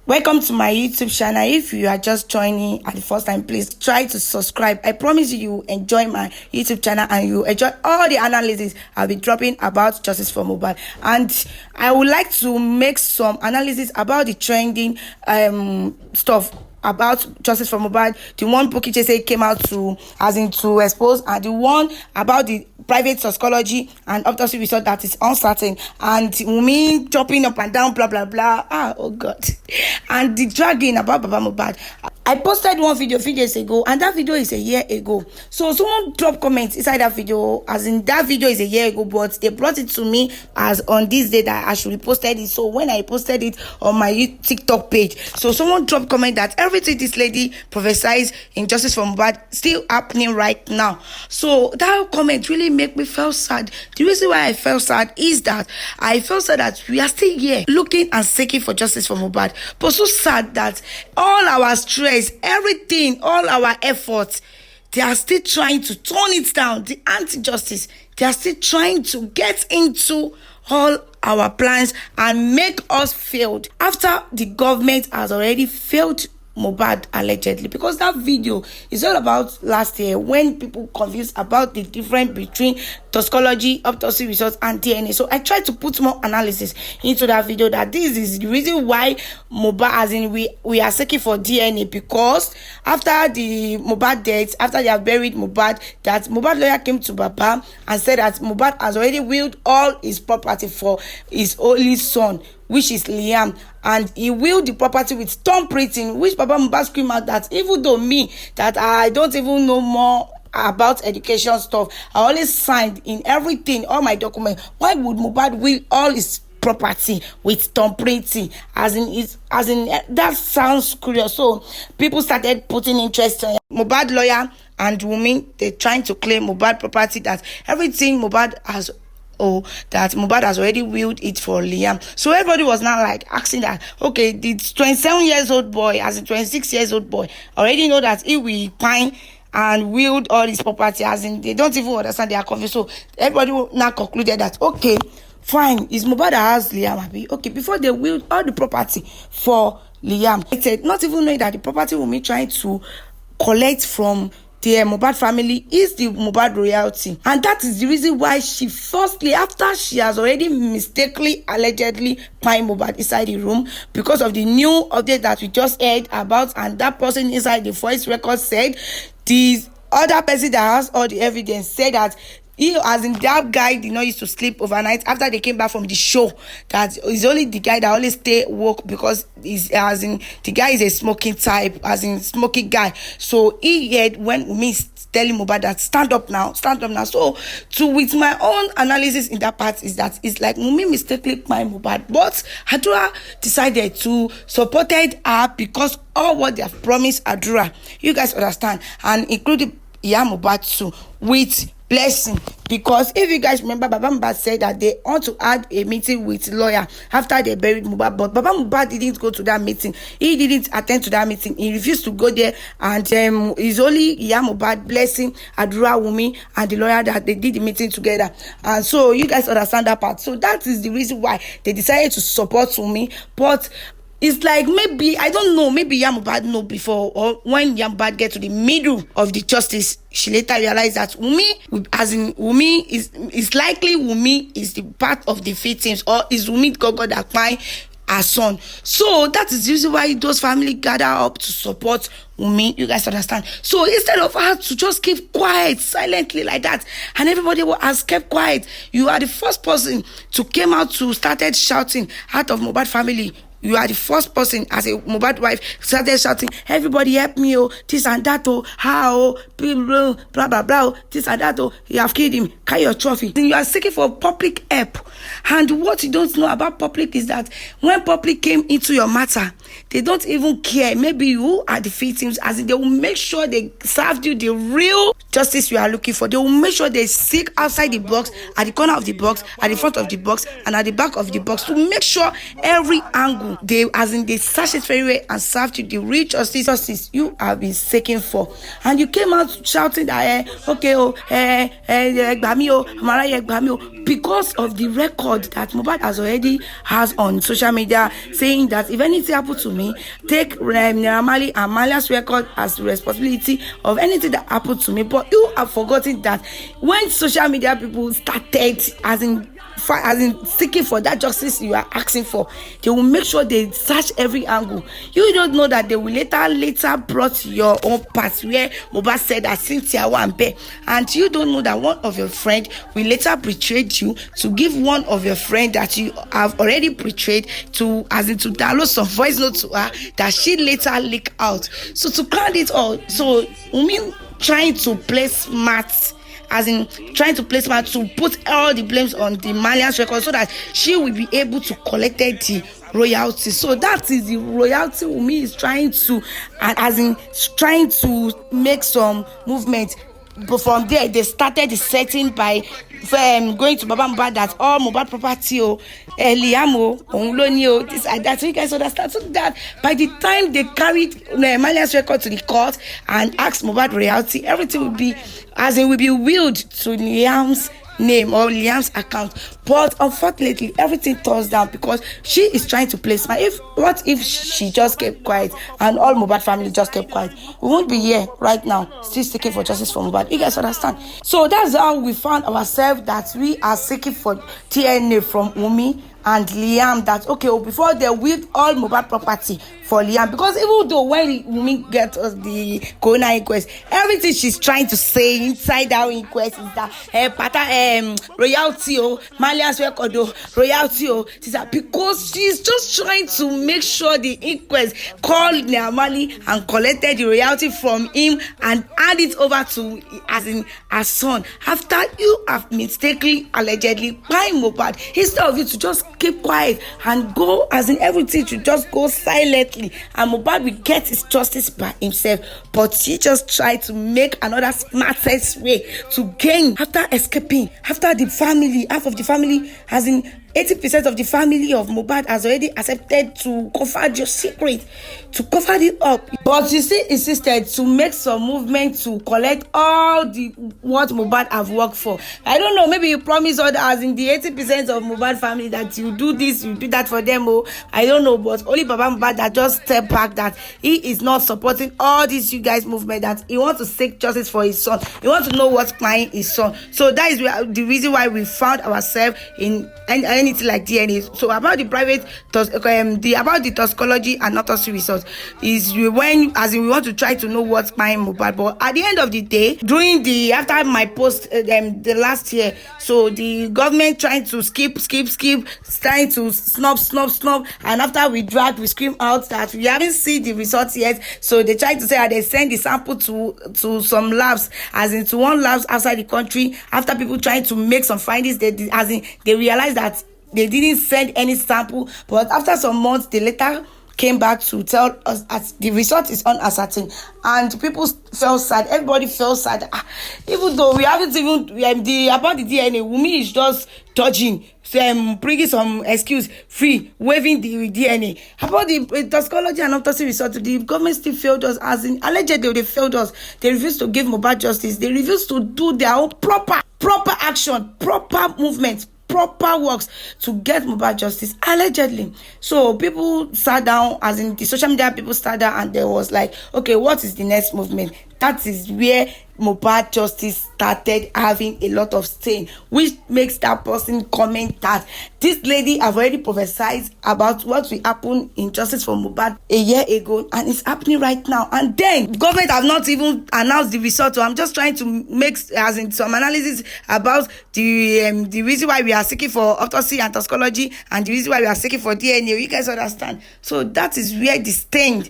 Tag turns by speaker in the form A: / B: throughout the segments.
A: Welcome to my YouTube channel. If you are just joining at the first time, please try to subscribe. I promise you enjoy my YouTube channel and you enjoy all the analysis I'll be dropping about justice for Mubad. And I would like to make some analysis about the trending stuff about justice for Mubad. The one Bukky Jesse came out to expose, and the one about the private toxicology and autopsy result that is uncertain, and me jumping up and down, blah blah blah. Oh god. And the dragging about Baba Mubad. I posted one video a few days ago, and that video is a year ago. So someone dropped comments inside that video, as in that video is a year ago, but they brought it to me as on this day that I should reposted it. So when I posted it on my TikTok page, so someone dropped comment that everything this lady prophesies in justice for Mubad still happening right now. So that comment really made me feel sad. The reason why I felt sad is that I felt sad that we are still here looking and seeking for justice for Mubad, but so sad that all our stress, everything, all our efforts, they are still trying to turn it down. The anti-justice, they are still trying to get into all our plans and make us failed after the government has already failed Mubad allegedly, because that video is all about last year when people confused about the difference between toxicology, autopsy results, and DNA. So I tried to put more analysis into that video, that this is the reason why Mubad, as in we are seeking for DNA, because after the Mubad death, after they have buried Mubad, that Mubad lawyer came to Baba and said that Mubad has already willed all his property for his only son, which is Liam, and he willed the property with thumbprinting, which Baba Mubad screamed out that even though me, that I don't even know more about education stuff, I always signed in everything, all my documents. Why would Mubad will all his property with thumbprinting? As in that sounds curious. So people started putting interest in Mubad lawyer and Wunmi. They're trying to claim Mubad property, that everything Mubad has, that Mubad has already willed it for Liam. So everybody was now like asking that, okay, the 27 years old boy, as a 26 years old boy, already know that he will pine and willed all his property, as in they don't even understand, they are confused. So everybody now concluded that, okay, fine, it's Mubad that has Liam Abi. Okay, before they willed all the property for Liam, it said, not even knowing that the property will be trying to collect from the Mubad family is the Mubad royalty. And that is the reason why she firstly, after she has already mistakenly, allegedly pined Mubad inside the room, because of the new update that we just heard about, and that person inside the voice record said, the other person that has all the evidence said that he, as in that guy, did not used to sleep overnight after they came back from the show. That is only the guy that always stay woke, because he's, as in, the guy is a smoking type, as in smoking guy. So he heard when me telling Mubad that stand up now. So with my own analysis in that part is that it's like Mumi mistakenly my Mubad, but Adura decided to supported her because all what they have promised Adura, you guys understand, and including Mubad too, with blessing. Because if you guys remember, Baba Mubad said that they want to add a meeting with lawyer after they buried Mubad, but Baba Mubad didn't go to that meeting. He didn't attend to that meeting. He refused to go there, and it's only Mubad, blessing, Adura, Wunmi, and the lawyer that they did the meeting together. And so you guys understand that part. So that is the reason why they decided to support Wunmi. But it's like, maybe, I don't know, maybe Mubad know before, or when Mubad get to the middle of the justice, she later realized that Wunmi, as in Wunmi, is likely Wunmi is the part of the victims, or is Wunmi God that find her son. So that is the reason why those family gather up to support Wunmi. You guys understand? So instead of her to just keep quiet silently like that, and everybody has kept quiet, you are the first person to came out to started shouting out of Mubad family. You are the first person, as a Mubad wife, started shouting, everybody help me, oh, this and that, oh, how, blah, blah, blah, this and that, oh, you have killed him, carry your trophy. Then you are seeking for public help. And what you don't know about public is that when public came into your matter, they don't even care. Maybe you are the victims, as in they will make sure they serve you the real justice you are looking for. They will make sure they seek outside the box, at the corner of the box, at the front of the box, and at the back of the box, to make sure every angle they searched it very well and served you the rich justice you have been seeking for, and you came out shouting that because of the record that Mubad already has on social media, saying that if anything happens to me, take Naira Marley and Malia's record as the responsibility of anything that happened to me. But you have forgotten that when social media people started as in seeking for that justice you are asking for, they will make sure they search every angle. You don't know that they will later brought your own part where Mubad said that Cynthia Wambe, and you don't know that one of your friend will later betray you to give one of your friend that you have already betrayed to download some voice note to her that she later leak out. So to crown it all, so Umi trying to play smart, to put all the blames on the Malian's record so that she will be able to collect the royalty. So that is the royalty Umi is trying to, trying to make some movement. But from there, they started the setting by going to Baba Mubad that all Mubad property, Liam, Onloni, this and that. So you guys understand. So that by the time they carried Malian's record to the court and asked Mubad royalty, everything will be willed to Liam's name or Liam's account. But unfortunately, everything turns down because she is trying to play smart. What if she just kept quiet and all Mubad family just kept quiet? We won't be here right now still seeking for justice for Mubad. You guys understand? So that's how we found ourselves that we are seeking for DNA from Umi and Liam, that before they willed all Mubad property for Liam, because even though when Wumi gets the coroner inquest, everything she's trying to say inside that inquest is that royalty Malia's record royalty because she's just trying to make sure the inquest called Naira Marley and collected the royalty from him and hand it over to her son after you have mistakenly allegedly buying Mubad. Instead of you to just keep quiet and go everything to just go silently, and Mubad will get his justice by himself. But she just tried to make another smartest way to gain after escaping. After the family, half of the family, 80% of the family of Mubad has already accepted to cover your secret, to cover it up. But you still insisted to make some movement to collect all what Mubad have worked for. I don't know, maybe you promised others in the 80% of Mubad family that you do this, you do that for them. I don't know, but only Baba Mubad that just stepped back, that he is not supporting all this you guys movement, that he wants to seek justice for his son. He wants to know what's crying his son. So that is the reason why we found ourselves in anything like DNA. So about the about the toxicology and autopsy results is when we want to try to know what's buying Mubad. But at the end of the day, during after my post the last year, so the government trying to skip, trying to snub, and after we scream out that we haven't seen the results yet. So they try to say that they send the sample to some labs, to one labs outside the country. After people trying to make some findings, they realize that they didn't send any sample. But after some months, they later came back to tell us that the result is uncertain, and people felt sad. Everybody felt sad, even though we haven't even about the DNA. Wumi is just dodging, bringing some excuse, waving the DNA. About the toxicology and autopsy result, the government still failed us. Allegedly they failed us. They refused to give Mubad justice. They refused to do their own proper action, proper movement, proper works to get Mubad justice, allegedly. So people sat down, the social media people sat down, and there was like, okay, what is the next movement? That is where Mubad justice started having a lot of stain, which makes that person comment that this lady have already prophesied about what will happen in justice for Mubad a year ago, and it's happening right now. And then government have not even announced the result. So I'm just trying to make some analysis about the reason why we are seeking for autopsy and toxicology, and the reason why we are seeking for DNA. You guys understand? So that is where the stain,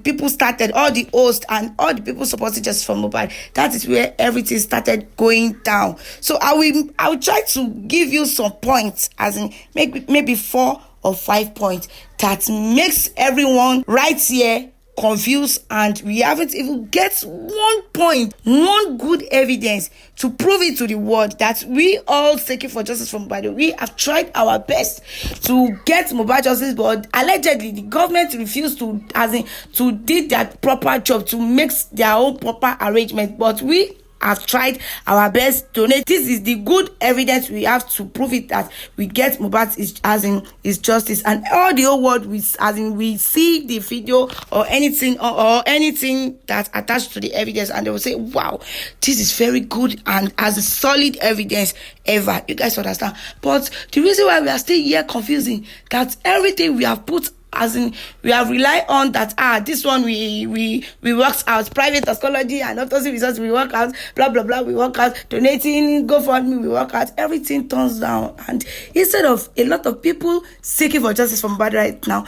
A: people started, all the hosts and all the people supporting justice for Mubad. That is where everything started going down. So I will try to give you some points, maybe 4 or 5 points that makes everyone right here confused, and we haven't even get one good evidence to prove it to the world that we all seeking for justice for Mubad. We have tried our best to get Mubad justice, but allegedly the government refused to did their proper job to make their own proper arrangement. But we have tried our best to donate. This is the good evidence we have to prove it that we get Mubad is justice, and all the whole world we see the video or anything that's attached to the evidence, and they will say, wow, this is very good and as a solid evidence ever. You guys understand? But the reason why we are still here confusing that everything we have put we have relied on that this one we worked out, private astrology and autopsy results we work out, blah blah blah, we work out, donating GoFundMe we work out, everything turns down. And instead of a lot of people seeking for justice from Mubad right now,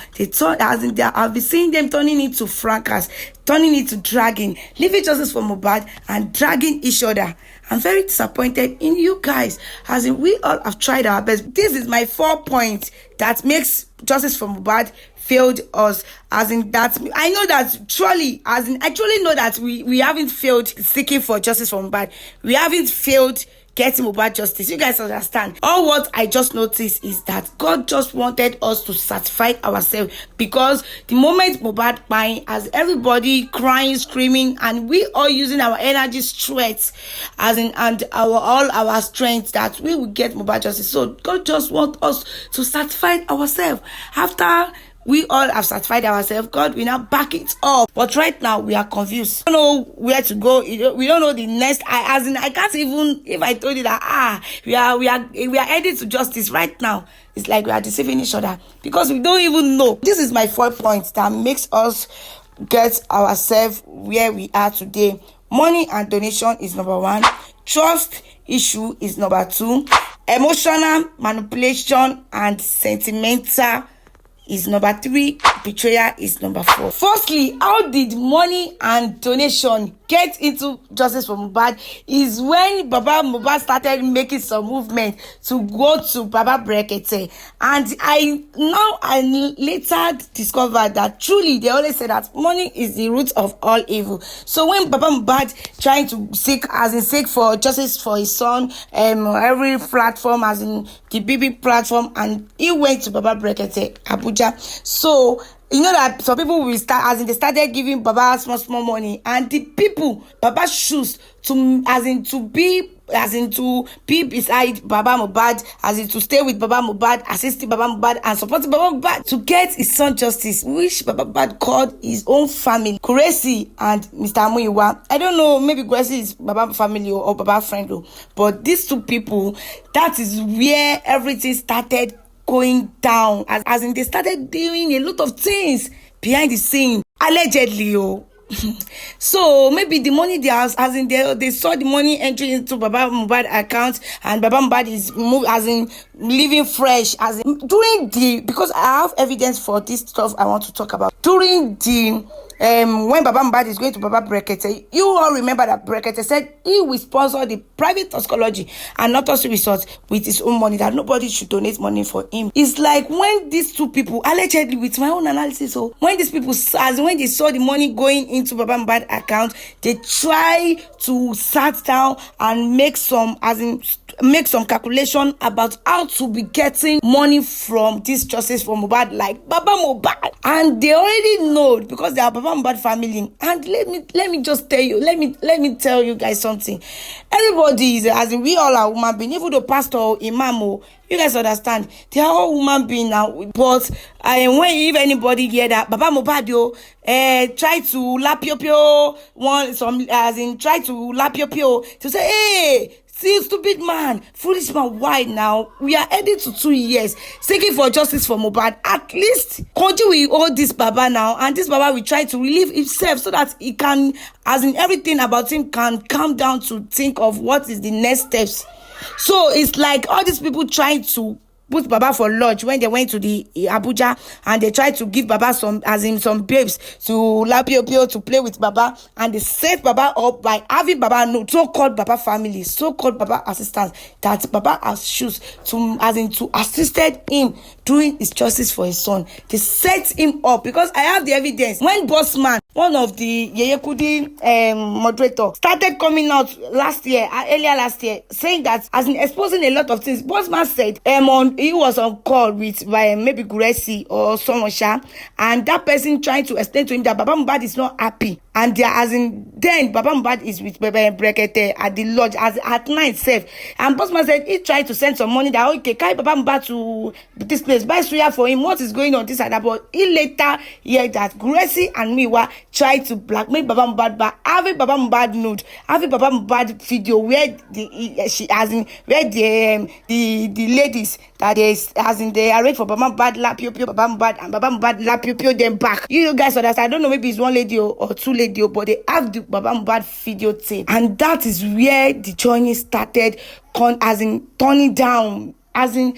A: I've been seeing them turning into fracas, turning into dragging, leaving justice for Mubad and dragging each other. I'm very disappointed in you guys, we all have tried our best. This is my 4 points that makes justice for Mubad failed us, that I know that truly, I truly know that we haven't failed seeking for justice for Mubad. We haven't failed getting Mubad justice. You guys understand? All what I just noticed is that God just wanted us to satisfy ourselves, because the moment Mubad buying, as everybody crying, screaming, and we all using our energy strength, and all our strength, that we will get Mubad justice. So God just wants us to satisfy ourselves. After we all have satisfied ourselves, God will now back it up. But right now, we are confused. We don't know where to go. We don't know the next. I can't even, if I told you that, we are headed to justice right now. It's like we are deceiving each other, because we don't even know. This is my 4 points that makes us get ourselves where we are today. Money and donation is number 1. Trust issue is number 2. Emotional manipulation and sentimental is number 3. Betrayal is number 4. Firstly, how did money and donation get into justice for Mubad is when Baba Mubad started making some movement to go to Baba Brekete. And I later discovered that truly they always say that money is the root of all evil. So when Baba Mubad trying to seek for justice for his son, every platform, as in the BB platform, and he went to Baba Brekete, Abuja. So you know that some people will start, they started giving Baba small money, and the people Baba choose to be beside Baba Mubad, to stay with Baba Mubad, assisting Baba Mubad, and supporting Baba Mubad to get his son justice, which Baba Mubad called his own family, Gurexy and Mr. Muyiwa. I don't know, maybe Gurexy is Baba family or Baba friend, but these two people, that is where everything started going down, as in they started doing a lot of things behind the scene, allegedly. So maybe the money they saw the money entering into Baba Mubad account, and Baba Mubad is living fresh, because I have evidence for this stuff I want to talk about. During the when Baba Mubad is going to Baba Brekete, you all remember that Brekete said he will sponsor the private toxicology and autopsy resort with his own money, that nobody should donate money for him. It's like when these two people, allegedly, with my own analysis, when these people, when they saw the money going into Baba Mubad account, they try to sit down and make some calculation about how to be getting money from this justice for Mubad, like Baba Mubad. And they already know, because they are Baba Mubad family. And let me just tell you, let me tell you guys something. Everybody is, we all are human beings, even the pastor or imam, you guys understand, they are all human beings now. But if anybody hear that Baba Mubad try to lap your try to lap your to say, hey, see, stupid man, foolish man, why now? We are heading to 2 years seeking for justice for Mubad. At least continue with all this Baba now, and this Baba will try to relieve himself so that he can, everything about him can calm down to think of what is the next steps. So it's like all these people trying to put Baba for lodge when they went to the Abuja, and they tried to give Baba some babes to lapio to play with Baba, and they set Baba up by having Baba know so-called Baba family, so-called Baba assistants, that Baba has choose to assisted him doing his justice for his son. They set him up because I have the evidence. When Bossman, one of the Yeye Kudi moderator, started coming out earlier last year, saying that, as in exposing a lot of things, Bossman said he was on call with maybe Gurexy or someone, and that person trying to explain to him that Baba Mubad is not happy. And then Baba Mubad is with Brekete at the lodge at night safe. And Bossman said he tried to send some money that, okay, carry Baba Mubad to this place, buy suya for him, what is going on, this and that. But he later heard that Gurexy and Muyiwa tried to blackmail Baba Mubad by having Baba Mubad nude, having Baba Mubad video where the ladies that is they arrange for Baba Mubad lap Baba Mubad and Baba Mubad lap them back. You guys understand? I don't know, maybe it's one lady or two ladies, but they have the Baba Mubad video tape, and that is where the journey started turning down. Even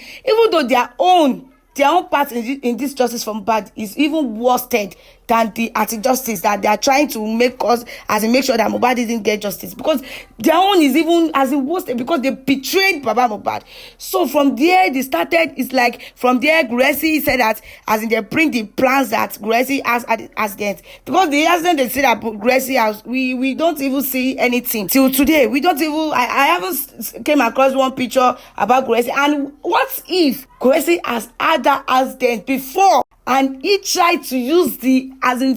A: though their own part in this justice for Mubad is even worse than the anti-justice that they are trying to make us make sure that Mubad didn't get justice, because their own is even worse because they betrayed Baba Mubad. So from there they started. It's like from there Gurexy said that they bring the plans that Gurexy has at the accident, because the accident they say that Gurexy has, we don't even see anything till today. We don't even I haven't came across one picture about Gurexy. And what if Gurexy has had that accident before and he tried to use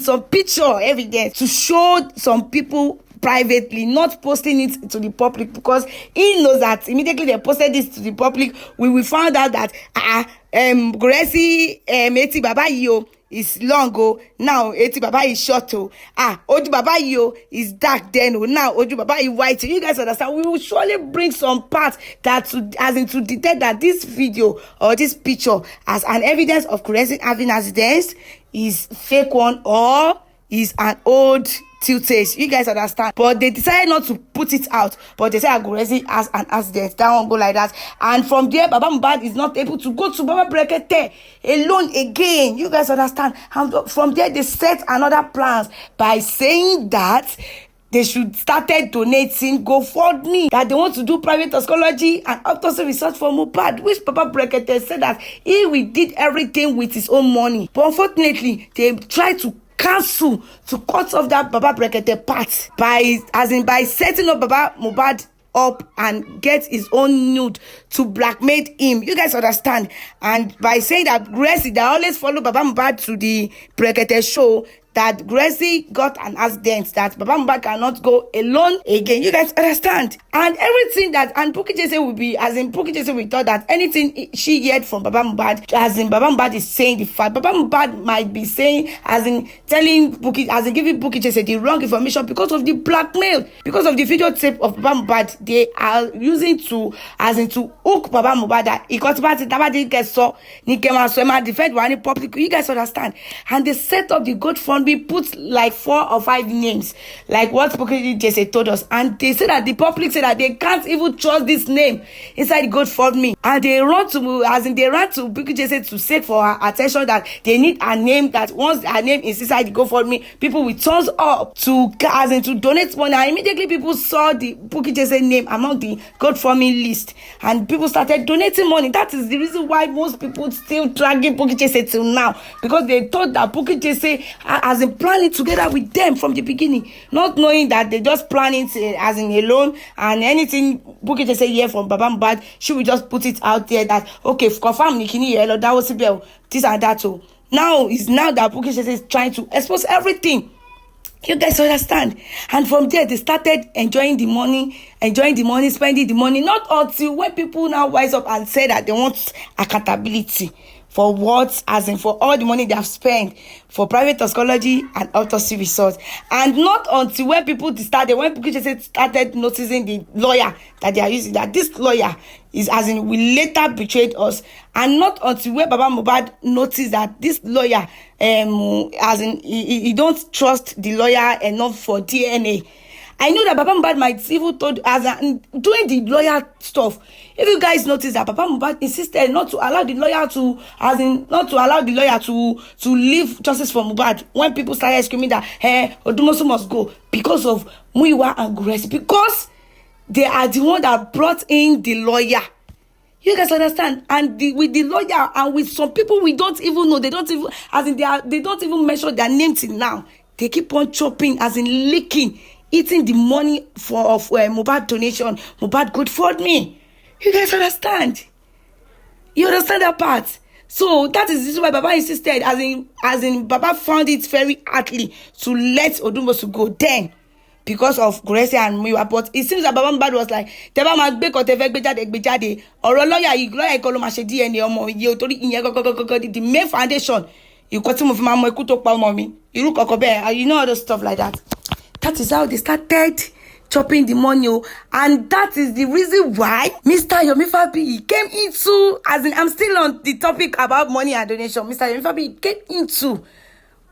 A: some picture evidence to show some people privately, not posting it to the public, because he knows that immediately they posted this to the public, we found out that Gurexy Eti Baba Iyo is long now Eti Baba is short Oju Baba Iyo is dark then now Oju Baba is white. You guys understand? We will surely bring some parts that to detect that this video or this picture as an evidence of Gurexy having accidents is fake one or is an old tiltage. You guys understand? But they decided not to put it out, but they said Gurexy has an accident. That one go like that. And from there, Baba Mubad is not able to go to Baba Brekete alone again. You guys understand? And from there, they set another plans by saying that they should started donating GoFundMe, that they want to do private toxicology and autopsy research for Mubad, which Baba Brekete said that he did everything with his own money. But unfortunately, they tried to cancel, to cut off that Baba Brekete part by setting up Baba Mubad up and get his own nude to blackmail him. You guys understand? And by saying that Gurexy, they always follow Baba Mubad to the Brekete show, that Gurexy got an accident, that Baba Mubad cannot go alone again. You guys understand? And everything that, and Bukky Jesse will be, Bukky Jesse will thought that anything she heard from Baba Mubad, Baba Mubad is saying the fact. Baba Mubad might be saying, telling Bukky, giving Bukky Jesse the wrong information because of the blackmail, because of the video tape of Baba Mubad they are using to hook Baba Mubad that he got about it, Tabadi get so, Nikema Swema defend one public. You guys understand? And they set up the GoFundMe. We put like 4 or 5 names, like what Bukky Jesse told us, and they said that the public said that they can't even trust this name inside GoFundMe, and they ran to Bukky Jesse to seek for her attention that they need a name, that once her name is inside the GoFundMe, people will turn up to donate money. And immediately people saw the Bukky Jesse name among the GoFundMe list, and people started donating money. That is the reason why most people still dragging Bukky Jesse till now, because they thought that Bukky Jesse has been planning together with them from the beginning, not knowing that they just planning alone, and anything Bukky Jesse hear from Baba Mubad, she will just put it out there that okay, confirm Nikini yellow, that was this and that. So now that Bukky Jesse is trying to expose everything. You guys understand? And from there, they started enjoying the money, spending the money, not until when people now wise up and say that they want accountability for what, for all the money they have spent for private toxicology and autopsy research. And not until when people started noticing the lawyer that they are using, that this lawyer is will later betrayed us. And not until when Baba Mubad noticed that this lawyer, he don't trust the lawyer enough for DNA. I know that Baba Mubad might even told doing the lawyer stuff. If you guys notice that Baba Mubad insisted not to allow the lawyer to leave justice for Mubad when people started screaming that Odumosu must go because of Muyiwa and Gurexy, because they are the one that brought in the lawyer. You guys understand? And with the lawyer and with some people we don't even know, they don't even, as in they don't even mention their name till now. They keep on chopping, as in licking, eating the money of Mubad donation, Mubad gofundme. You guys understand? You understand that part? So that is this is why Baba insisted, as in Baba found it very hardly to let Odumbosu go then, because of Gurexy and Mr. But it seems that Baba Mubad was like, teba ma gbe ko te fe gbe jade ọ̀rọ̀ lawyer ko ló ma ṣe DNA ọmọ yìí torí ìyẹn gogogogo the main foundation ìkọ́ tí mo fi máa mọ ikú tó pa ọmọ mi irú kọ̀kọ̀ bẹ́ẹ̀, you know, all those stuff like that. That is how they started chopping the money, and that is the reason why Mr. Yomi Fabiyi came into, as in I'm still on the topic about money and donation, Mr. Yomi Fabiyi came into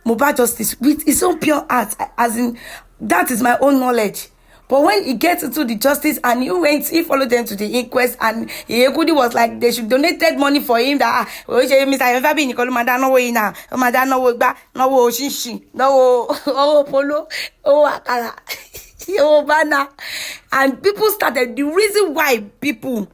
A: Mubad justice with his own pure heart, as in that is my own knowledge. But when he gets into the justice and he followed them to the inquest, and Yekudi was like they should donated money for him, that Mr. Yomi Fabiyi Nikolu Madano way now, Madano way back, no Shinshi, no Polo, Akara. And people started, the reason why people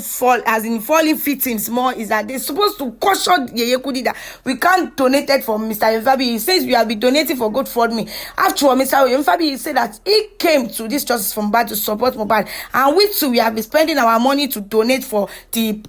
A: fall, as in falling victims more, is that they're supposed to caution Yekudi that we can't donate it for Mr. Yomi Fabiyi. He says we have been donating for GoFundMe. After all, Mr. Yomi Fabiyi said that he came to this justice from Mubad to support Mubad, and we too, we have been spending our money to donate for the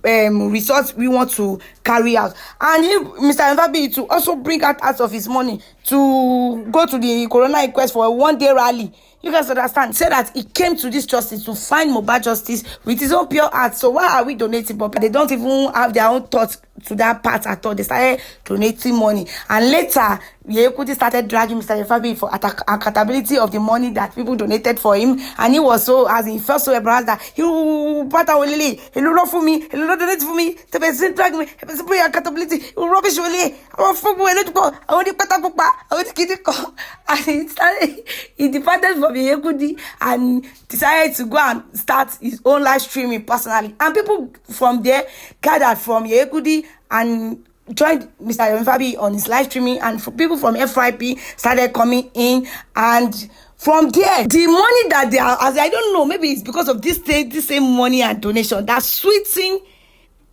A: results we want to carry out. And Mr. Yomi Fabiyi to also bring out of his money to go to the Corona inquest for a one-day rally. You guys understand? Say that he came to this justice to find Mubad justice with his own pure heart. So why are we donating? But they don't even have their own thoughts to that part at all. They started donating money, and later Yekudi started dragging Mr. Yomi Fabiyi for accountability of the money that people donated for him, and he was so, as he felt so embarrassed that he will not for me, he will not donate for me, the person drag me, the person put accountability, he will rubbish really, I want to go, I want to go, and he departed from Yekudi and decided to go and start his own live streaming personally, and people from there gathered from Yekudi and joined Mr. Yomi Fabiyi on his live streaming, and people from FYP started coming in, and from there, the money that they are, as I don't know, maybe it's because of this same money and donation that sweetened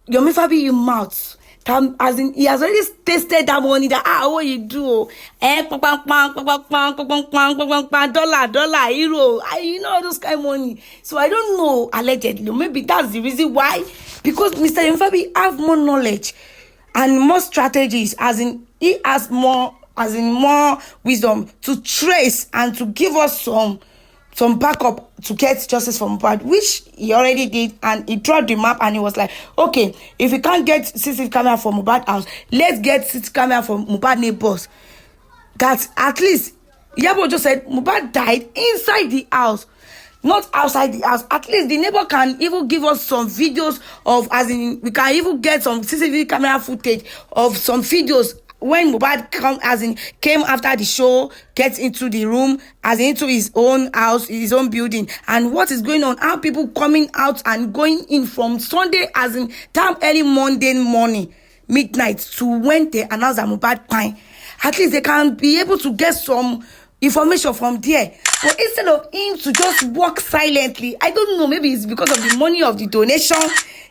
A: Yomi Fabiyi mouth. As in, he has already tasted that money, that what you do, dollar, euro, you know, those kind of money. So I don't know, allegedly, maybe that's the reason why, because Mr. Yomi Fabiyi have more knowledge and more strategies, as in he has more wisdom to trace and to give us some backup to get justice for Mubad, which he already did, and he drew the map, and he was like, okay, if we can't get CCTV camera for Mubad house, let's get CCTV camera for Mubad neighbors. That at least Yabo just said Mubad died inside the house, not outside the house. At least the neighbor can even give us some videos of, as in, we can even get some CCTV camera footage of some videos when Mubad came after the show, gets into the room, as into his own house, his own building, and what is going on, how people coming out and going in from Sunday, as in damn early Monday morning, midnight, to when they announce that Mubad fine. At least they can be able to get some information from there. But instead of him to just walk silently, I don't know, maybe it's because of the money of the donation,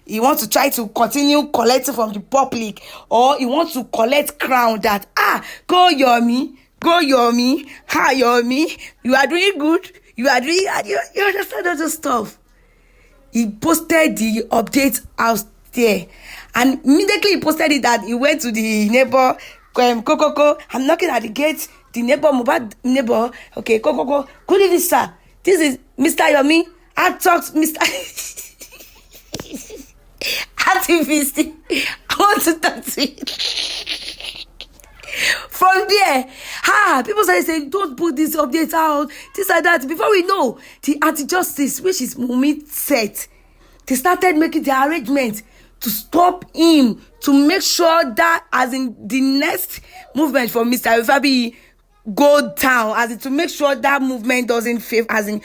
A: he wants to try to continue collecting from the public, or he wants to collect crown that, go Yomi, Yomi, you are doing good, you understand all those stuff. He posted the update out there, and immediately he posted it that he went to the neighbor, Kokoko, I'm knocking at the gate, the neighbor, Mubad neighbor, okay, Kokoko, good evening, sir, this is Mr. Yomi, I talked Mr. activist, I want to talk to you. From there, people started saying, don't put this update out, this and that. Before we know, the anti-justice, which is Mumi set, they started making the arrangements to stop him, to make sure that, as in the next movement for Mr. Yomi Fabiyi go down, as in to make sure that movement doesn't fail, as in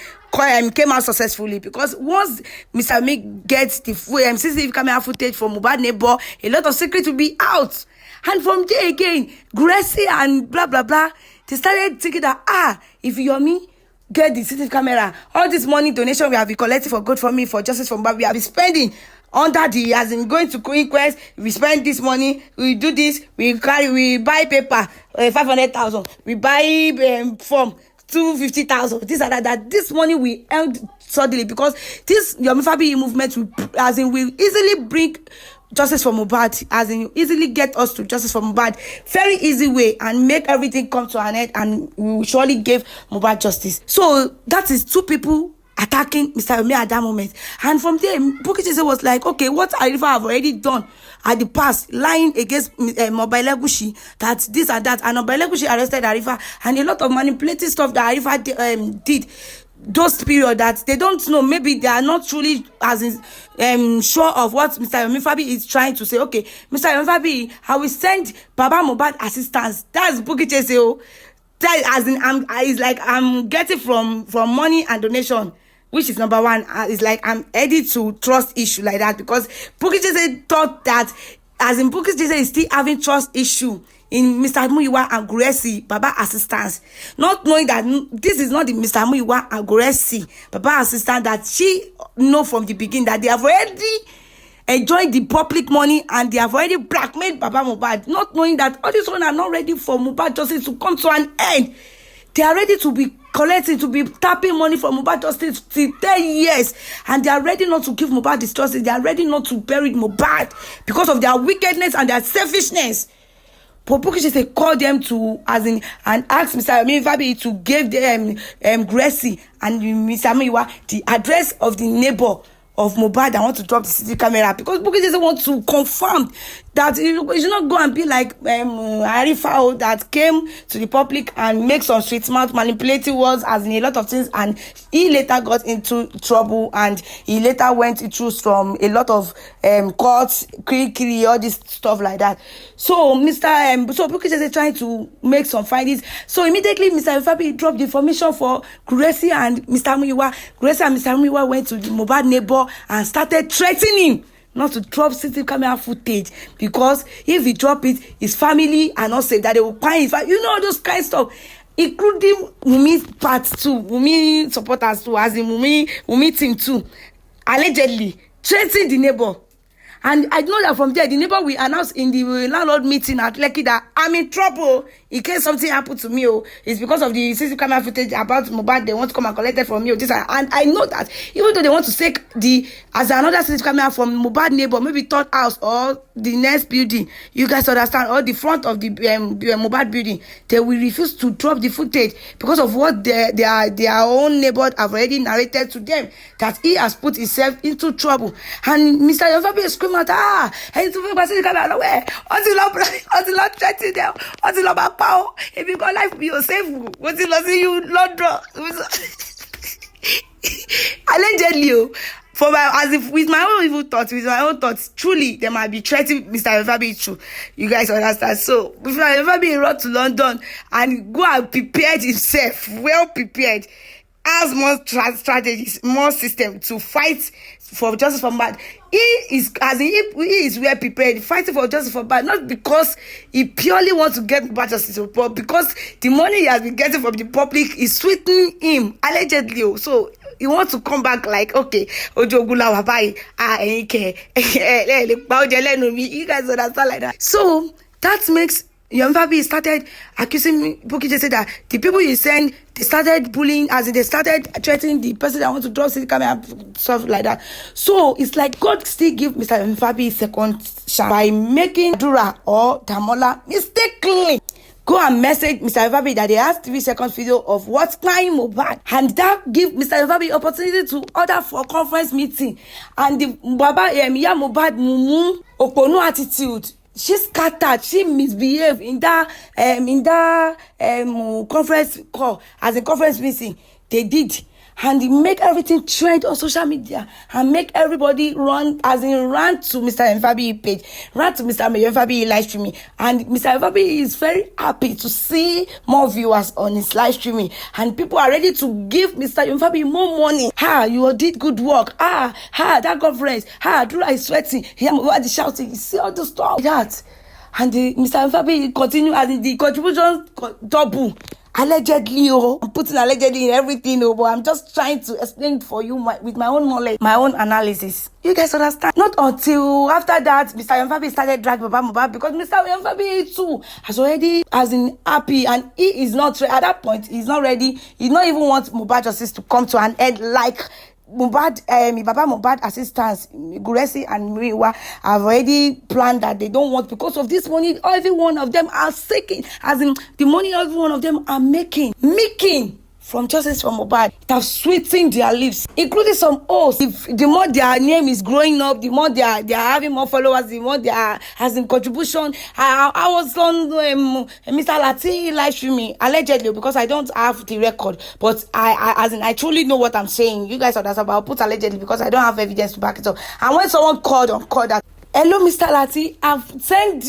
A: came out successfully. Because once Mr. Yomi gets the full CCTV camera footage from Mubad neighbor, a lot of secrets will be out. And from there again, Gurexy and blah blah blah, they started thinking that if Yomi get the CCTV camera. All this money donation we have been collecting for GoFundMe, for Justice for Mubad, we have been spending under the, as in going to inquest. We spend this money, we do this, we buy paper, 500,000, we buy form, 250,000, this and that. This money we earned suddenly because this Yomi Fabiyi movement will easily bring justice for Mubad, as in easily get us to justice for Mubad, very easy way, and make everything come to an end, and we will surely give Mubad justice. So that is two people attacking Mr. Yomi at that moment. And from there, Bukky Jesse was like, okay, what Arifa have already done at the past, lying against Mobile Legushi, that this and that, and Mobile Legushi arrested Arifa, and a lot of manipulative stuff that Arifa did those period that they don't know, maybe they are not truly as in sure of what Mr. Yomi Fabiyi is trying to say. Okay, Mr. Yomi Fabiyi, I will send Baba Mubad assistance. That's Bukky Jesse. That as in it's like I'm getting from money and donation, which is number one. It's like I'm ready to trust issue like that, because Bukky Jesse thought that, as in Bukky Jesse is still having trust issue in Mr. Muyiwa and Gurexy Baba assistance, not knowing that this is not the Mr. Muyiwa and Gurexy Baba assistance that she know from the beginning, that they have already enjoyed the public money and they have already blackmailed Baba Mubad, not knowing that all these ones are not ready for Mubad justice to come to an end. They are ready to be collecting, to be tapping money from Mubad justice till 10 years, and they are ready not to give Mubad this justice. They are ready not to bury Mubad because of their wickedness and their selfishness. But Bukky Jesse called them to, as in, and asked Mr. Yomi Fabiyi to give them Gurexy and Mr. Muyiwa the address of the neighbor of Mubad that want to drop the CCTV camera, because Bukky Jesse want to confirm that you should not go and be like Arifa that came to the public and make some street smart manipulative words, as in a lot of things, and he later got into trouble, and he later went through from a lot of courts, all this stuff like that. So so Bukky Jesse trying to make some findings. So immediately Mr. Fabiyi dropped the information for Gurexy and Mr. Muyiwa. Gurexy and Mr. Muyiwa went to the Mubad neighbor and started threatening him not to drop CCTV camera footage, because if he drop it, his family are not safe, that they will find his family, those kind of stuff, including Wunmi part 2, Wunmi supporters too, as in Wunmi team too, allegedly threatening the neighbor. And I know that from there, the neighbor will announce in the landlord meeting at Lekki that I'm in trouble in case something happened to me. It's because of the CCTV camera footage about Mubad. They want to come and collect it from me. And I know that even though they want to take as another CCTV camera from Mubad neighbor, maybe third house or the next building, you guys understand, or the front of the Mubad building, they will refuse to drop the footage because of what their own neighbor have already narrated to them, that he has put himself into trouble. And Mr. Yomi Fabiyi is screaming out, hey, to pass the camera away, until not threatening them, until not power. If you got life, be safe. Until see you not draw. Allegedly, for my, as if with my own evil thoughts, truly they might be threatening Mr. Yomi Fabiyi true. You guys understand? So Mr. Yomi Fabiyi run to London and go and prepare himself, well prepared, has more strategies, more system to fight for justice for Mubad. He is well prepared, fighting for justice for Mubad, not because he purely wants to get Mubad justice, but because the money he has been getting from the public is sweetening him, allegedly. So he wants to come back like, okay, Ojo Gula Wabai, you guys understand like that. So that makes Yomi Fabiyi started accusing Bukky Jesse that the people you send, they started bullying, as in they started threatening the person that wants to drop CCTV camera, stuff like that. So it's like God still give Mr. Yomi Fabiyi second chance by making Dura or Damola mistakenly go and message Mr. Yomi Fabiyi that they have 3 seconds video of what's playing Mubad, and that give Mr. Yomi Fabiyi opportunity to order for conference meeting. And the Baba Mubad Mumu Oponu attitude, she scattered, she misbehaved in that conference call, as a conference meeting they did, and they make everything trend on social media and make everybody run to Mr. Yomi Fabiyi page, run to Mr. Yomi Fabiyi live streaming, and Mr. Yomi Fabiyi is very happy to see more viewers on his live streaming, and people are ready to give Mr. Yomi Fabiyi more money. You did good work. That conference. Dura is sweating. Mubad is shouting. You see all the stuff like that. And Mr. Yomi Fabiyi continue, as the contribution double, Allegedly, oh, I'm putting allegedly in everything, oh, but I'm just trying to explain for you with my own knowledge, my own analysis. You guys understand? Not until after that, Mr. Yomfabi started dragging Baba Mubad, because Mr. Yomfabi too has already happy, and he is not at that point. He's not ready. He not even want Mubad justice to come to an end like Mubad, Baba Mubad assistants, Gurexy and Muyiwa, have already planned that they don't want, because of this money, every one of them are seeking, as in the money every one of them are making from justice for Mubad. It has sweetened their lips, including some oaths. If the more their name is growing up, the more they are having more followers, the more they are as in contribution. I was on Mr. Lati live streaming allegedly, because I don't have the record, but I truly know what I'm saying. You guys understand, but I'll put allegedly because I don't have evidence to back it up. And when someone called that, hello, Mr. Lati, I've sent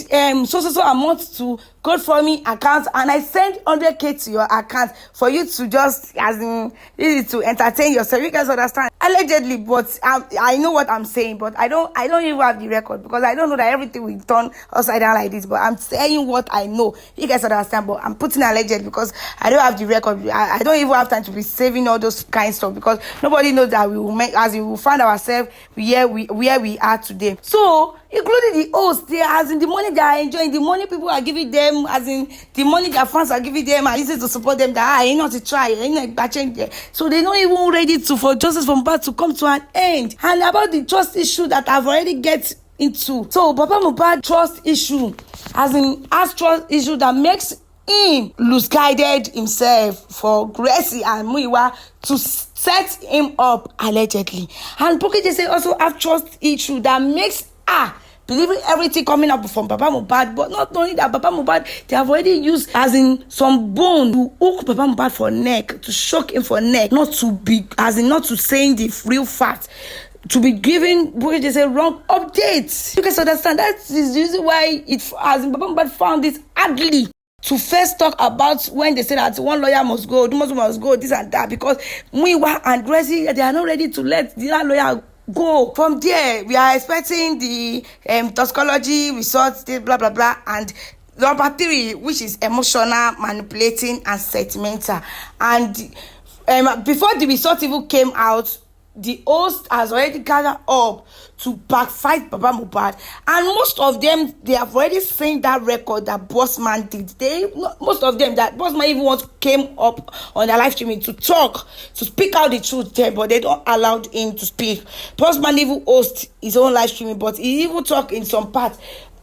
A: so amount to GoFundme account, and I sent 100k to your account for you to just to entertain yourself. You guys understand? Allegedly, but I know what I'm saying, but I don't even have the record, because I don't know that everything will turn upside down like this. But I'm saying what I know. You guys understand? But I'm putting allegedly because I don't have the record. I don't even have time to be saving all those kind of stuff, because nobody knows that we will find ourselves where we are today. So, including the hosts, the money they are enjoying, the money people are giving them, the money their fans are giving them, and easy to support them, that ain't not to try, ain't not change there. So they're not even ready for justice from Mubad to come to an end. And about the trust issue that I've already get into. So Baba Mubad trust issue, as trust issue that makes him lose guided himself for Gurexy and Muyiwa to set him up allegedly. And Bukky Jesse also have trust issue that makes believing everything coming up from Baba Mubad, but not knowing that Baba Mubad, they have already used some bone to hook Baba Mubad for neck, to shock him for neck, not to saying the real fact, to be giving Bukky Jesse wrong updates. You guys understand? That is the reason why Baba Mubad found it ugly to first talk about when they say that one lawyer must go, the Muslim must go, this and that, because Muyiwa and Gurexy, they are not ready to let the other lawyer go. From there, we are expecting the toxicology results, blah blah blah, and number 3, which is emotional, manipulating, and sentimental. And before the result even came out, the host has already gathered up to backfight Baba Mubad, and most of them, they have already seen that record that Bossman did. Most of them, that Bossman even once came up on their live streaming to talk, to speak out the truth there, but they don't allow him to speak. Bossman even host his own live streaming, but he even talk in some parts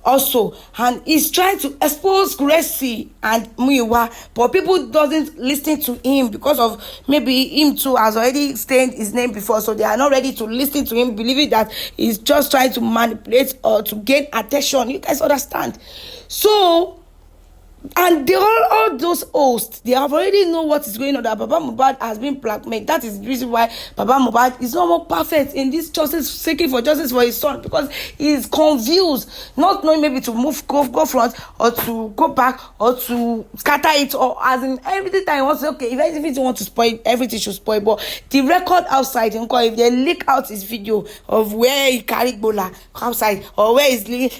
A: also, and he's trying to expose Gurexy and Muyiwa, but people doesn't listen to him, because of maybe him too has already stated his name before, so they are not ready to listen to him, believing that he's just trying to manipulate or to gain attention. You guys understand? So, and all those hosts, they have already know what is going on, that Baba Mubad has been blackmailed. That is the reason why Baba Mubad is not more perfect in this justice, seeking for justice for his son, because he is confused, not knowing maybe to go front, or to go back, or to scatter it, or every time he wants to say, okay, if anything want to spoil, everything should spoil. But the record outside, if they leak out his video of where he carried gbola outside, or where he's you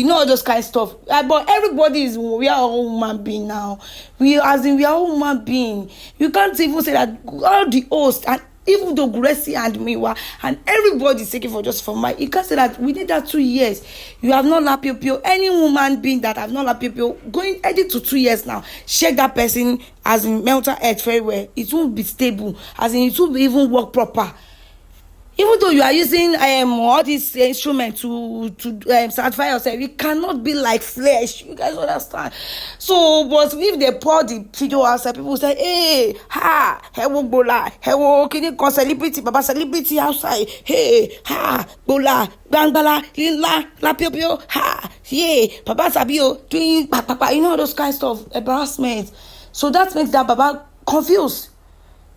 A: know, all those kind of stuff. But everybody we are all human being now. We are all human being. You can't even say that all the hosts, and even though Gurexy and Muyiwa and everybody is seeking for justice for my, you can't say that we need that 2 years. You have not lapped any woman being that have not lapped going edit to 2 years now. Check that person mental health very well. It won't be stable. It won't even work proper. Even though you are using all these instruments to satisfy yourself, it cannot be like flesh. You guys understand? So, but if they pour the video outside, people say, hey, gbola, kini celebrity, Baba celebrity outside, hey, gbola, gangbala, la Baba sabio, doing you know, those kind of stuff, embarrassment. So that makes that Baba confused.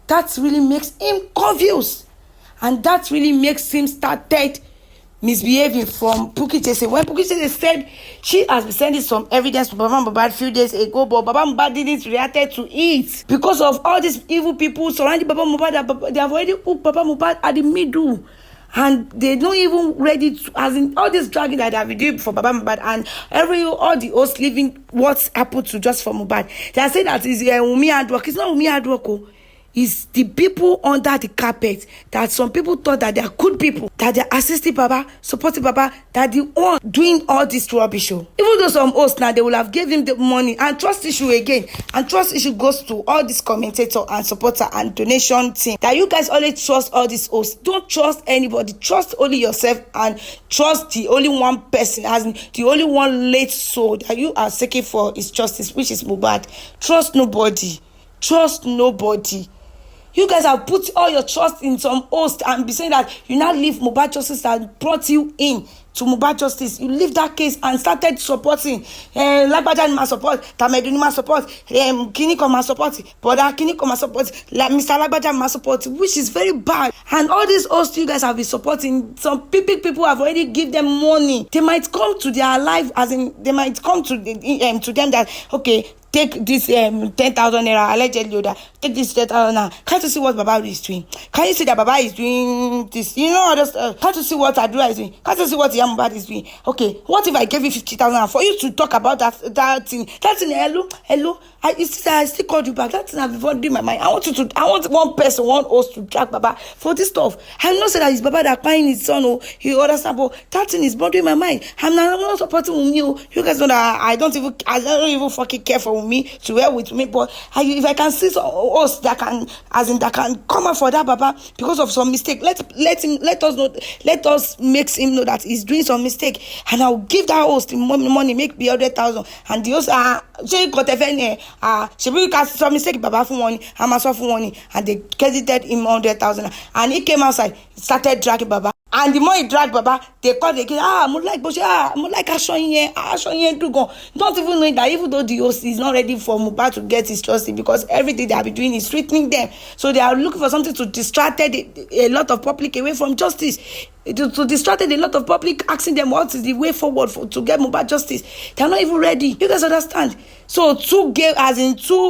A: That really makes him confused. And that really makes him started misbehaving from Bukky Jesse. When Bukky Jesse said she has been sending some evidence to Baba Mubad a few days ago, but Baba Mubad didn't react to it because of all these evil people surrounding Baba Mubad. They have already hooked Baba Mubad at the middle. and they don't even ready to, as in all this dragging that they have been doing for Baba Mubad, and all the hosts leaving what happened to Justice for Mubad. They are saying that it's Wunmi hard work. It's not Wunmi hard work. Is the people under the carpet that some people thought that they are good people, that they are assisting Baba, supporting Baba, that they are doing all this rubbish. Even though some hosts now, they will have given him the money, and trust issue again, and trust issue goes to all these commentator and supporter and donation team, that you guys always trust all these hosts. Don't trust anybody, trust only yourself, and trust the only one person, as in the only one late soul that you are seeking for is justice, which is Mubad. Trust nobody. Trust nobody. You guys have put all your trust in some host and be saying that you now leave Mubad justice that brought you in to Mubad justice. You leave that case and started supporting Lagbaja ma support, Tameduni ma support, Kiniko ma support, Boda Kiniko ma support, Mr. Lagbaja ma support, which is very bad. And all these hosts you guys have been supporting, some people have already give them money. They might come to their life, as in they might come to them that, okay, take this 10,000 naira allegedly, take this 10,000 naira. Can't you see what Baba is doing? Can you see that Baba is doing this? You know, can't you see what Adura is doing? Can't you see what Mubad is doing? Okay, what if I gave you 50,000 for you to talk about that thing? That thing, hello. I still called you back. That thing I've been bothering my mind. I want one person, one host to drag Baba for this stuff. I'm not saying that it's Baba that crying his son, or he understand, but that thing is bothering my mind. I'm not supporting you. You guys know that I don't even fucking care for me to wear with me, but if I can see some hosts that can, that can come out for that Baba because of some mistake, let us make him know that he's doing some mistake, and I'll give that host the money, make the 100,000, and the host she will cast some mistake Baba for money, I'm also for money, and they credited him 100,000, and he came outside, started dragging Baba. And the more he dragged Baba, they called again, do go. Not even knowing that even though the host is not ready for Mubad to get his justice, because everything they have been doing is threatening them. So they are looking for something to distract a lot of public away from justice. To distract a lot of public, asking them what is the way forward to get Mubad justice. They are not even ready. You guys understand? So 2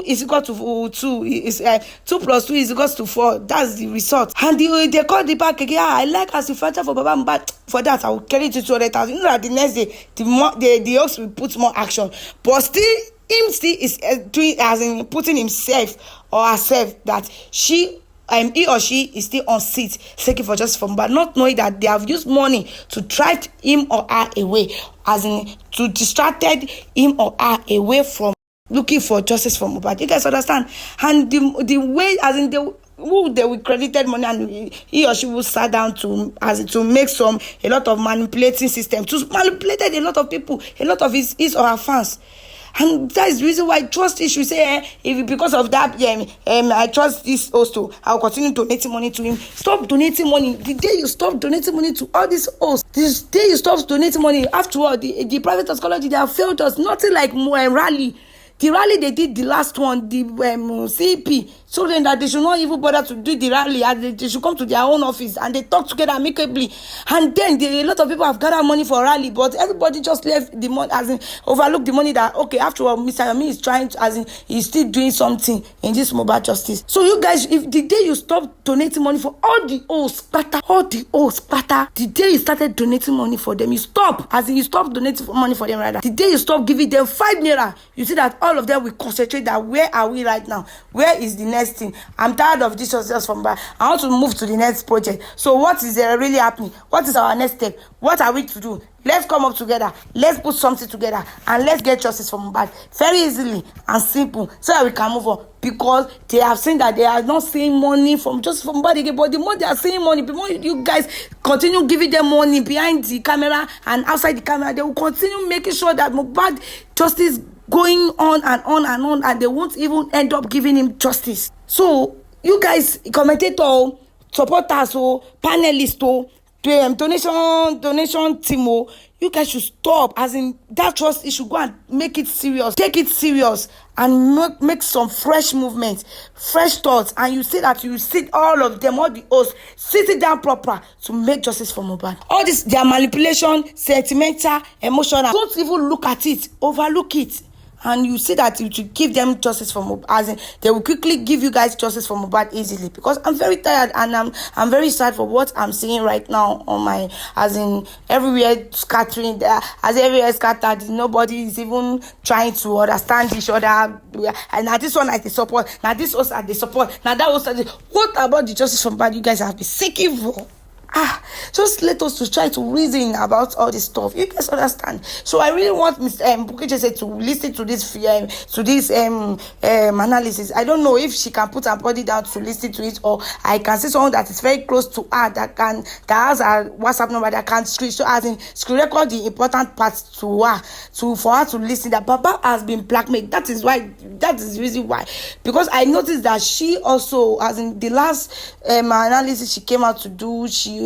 A: is equal to 2. Is 2 plus 2 is equal to 4. That's the result. And they call the back again. I like as you fight for Baba Mubad. For that, I will carry it to 200,000. You know that the next day, the host will put more action. But still is doing, as in putting himself or herself, that he or she is still on seat seeking for justice for Mubad, not knowing that they have used money to drive him or her away, as in to distracted him or her away from looking for justice for Mubad. You guys understand? And the way, as in they will credited money, and he or she will sit down to make a lot of manipulating system, to manipulate a lot of people, a lot of his or her fans. And that is the reason why trust issues say, if because of that, I trust this host, I'll continue donating money to him. Stop donating money. The day you stop donating money to all these hosts, this day you stop donating money, after all, the private psychology, they have failed us. Nothing like rally. The rally they did, the last one, the CP, so then that they should not even bother to do the rally, and they should come to their own office and they talk together amicably. And then a lot of people have gathered money for rally, but everybody just left the money, overlooked the money that, okay, after all, Mr. Yami is trying to, he's still doing something in this Mubad justice. So you guys, if the day you stop donating money for all the hosts, the day you started donating money for them, you stop donating money for them, rather. The day you stop giving them 5 naira, you see that all of them will concentrate that where are we right now? Where is the next thing? I'm tired of this just from back. I want to move to the next project. So what is really happening? What is our next step? What are we to do? Let's come up together. Let's put something together and let's get justice from Mubad very easily and simple, so that we can move on. Because they have seen that they are not seeing money from Mubad again. But the more they are seeing money, the more you guys continue giving them money behind the camera and outside the camera, they will continue making sure that Mubad justice going on and on and on, and they won't even end up giving him justice. So you guys, commentator, supporters, panelists, donation team, you guys should stop, as in that trust issue. Go and make it serious, take it serious, and make some fresh movements, fresh thoughts. And you say that you sit all of them, all the hosts, sit it down proper to make justice for Mubad. All this, their manipulation, sentimental, emotional, don't even look at it, overlook it. and you see that you should give them justice for Mubad, as in they will quickly give you guys justice for Mubad easily, because I'm very tired and I'm very sad for what I'm seeing right now on my, as in everywhere scattering there, as everywhere scattered, nobody is even trying to understand each other. And now this one I the support, now this was at the support, now that was at the, what about the justice for Mubad you guys have been seeking for? Just let us to try to reason about all this stuff. You guys understand? So I really want Mr. Gurexy to listen to this analysis. I don't know if she can put her body down to listen to it, or I can see someone that is very close to her that has a WhatsApp number that can screen record the important parts to her, for her to listen. That Baba has been blackmailed. That is the reason why. Because I noticed that she also, as in the last analysis she came out to do, she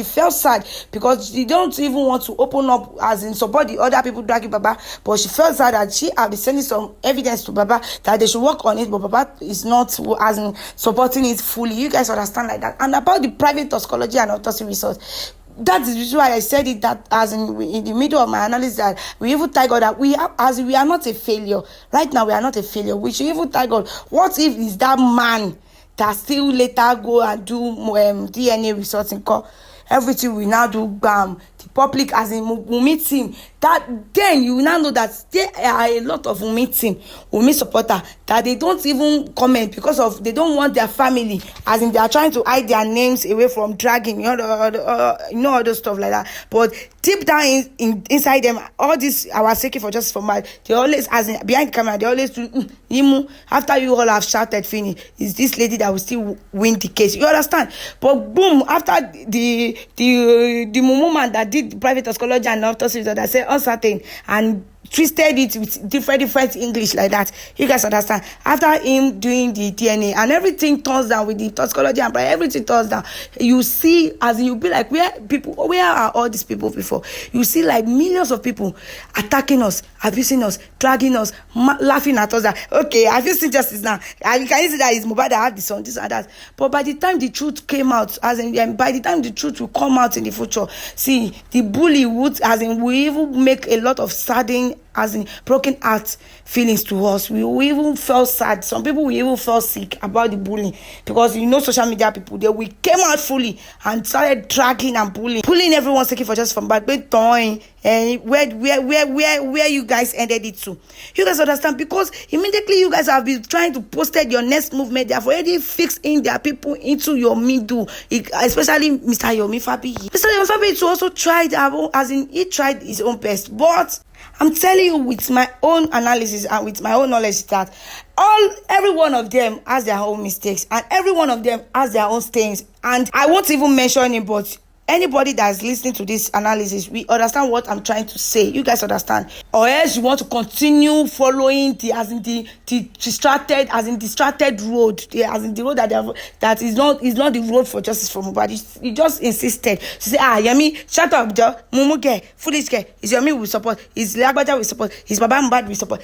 A: felt sad because she don't even want to open up, as in support the other people dragging Baba, but she felt sad that she have been sending some evidence to Baba that they should work on it, but Baba is not, as in, supporting it fully. You guys understand like that? And about the private toxicology and autopsy results, that is why I said it, that as in the middle of my analysis, that we even thank God that we are not a failure. Right now we are not a failure. We should even thank God. What if is that man that still later go and do DNA results in court? Everything we now do, bam, the public, as in Wunmi team, that then you will now know that there are a lot of Wunmi team, Wunmi supporter, that they don't even comment because of they don't want their family, as in they are trying to hide their names away from dragging, all the stuff like that. But deep down inside them, all this our seeking for justice for Mubad, they always, as in behind the camera, they always do Imu, after you all have shouted finish, is this lady that will still win the case. You understand? But boom, after the woman that did the private toxicology and autopsy that said uncertain and twisted it with different English like that. You guys understand? After him doing the DNA and everything turns down with the toxicology and everything turns down, you see, as you be like, where are all these people before? You see like millions of people attacking us, abusing us, dragging us, laughing at us. That, okay, have you seen justice now? And you can see that it's Mubad that have this on, this and that. But by the time the truth came out, as in by the time the truth will come out in the future, see, the bully would, as in, we even make a lot of sudden, as in, broken heart feelings to us. We even felt sad. Some people will even feel sick about the bullying, because social media people, we came out fully and started dragging and pulling everyone seeking for justice from Mubad. And where you guys ended it to. You guys understand? Because immediately you guys have been trying to posted your next movement. They have already fixed in their people into your middle, especially Mr. Yomi Fabi. Mr. Yomi Fabi also tried, as in, he tried his own best, but I'm telling you with my own analysis and with my own knowledge that every one of them has their own mistakes and every one of them has their own stains. And I won't even mention it, but anybody that's listening to this analysis, we understand what I'm trying to say. You guys understand? Or else you want to continue following the distracted road, the road that is not the road for justice for Mubad. You just insisted to say, Yemi, shut up, Joe, Mumuke, foolish care. Is Yemi we support? Is Lagbaja we support? Is Baba Mubad we support?